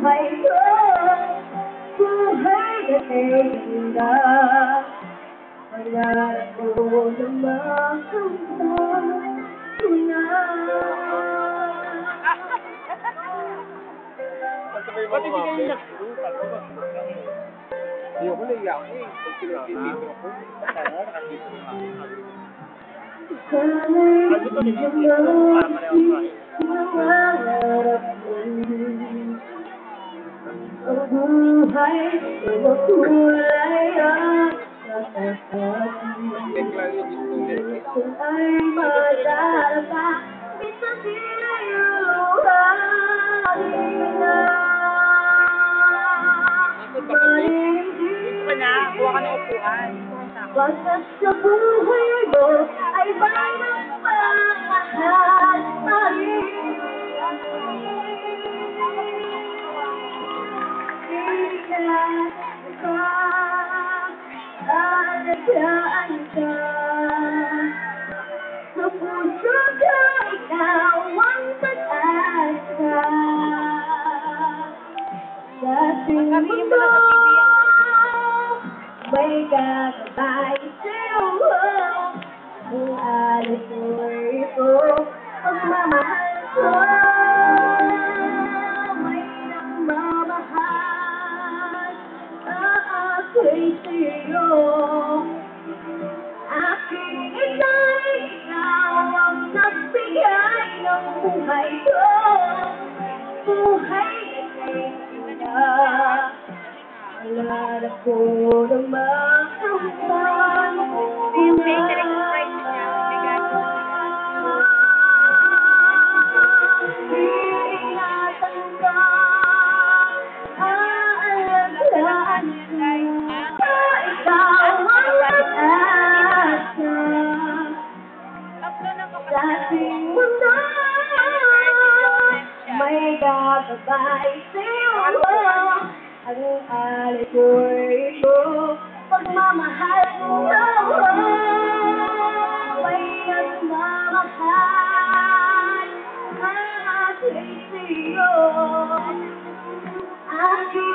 buhay ko, buhay na tinda. Pangarap ko na makamtan ko na. Ba't hindi kayo nagsukat? Ayoko na iyak eh. Pag pinag-ibigro ko, parang nakita ko Sana'y gusto nila dito, para pareho tayo. nangarap ko ang buhay na makulay ang kasasabing kung ay madarapa minsan sinayuhanin na Gusto na, kuha ka ng upuan. Basta sa buhay mo ay bayang mahal pa rin. Hindi ka alagaan ka. Sa puso ko ikaw ang pag-asa. Sa ating mundo may kakabay sa'yo. Ang alas mo'y ito, pagmamahal ko. May nagmamahal na ako'y sa'yo. Aking ika'y ikaw ang nagbigay ng buhay ko. Buhay na tinda. Pangarap ko na makamtan na. Iingatan ka, aalagaan ka, ikaw ang pag-asa. Sa ating mundo, may gagabay sa'yo. Ang alay ko'y ito, pagmamahal mo. May nagmamahal ang ako'y sa'yo. Aking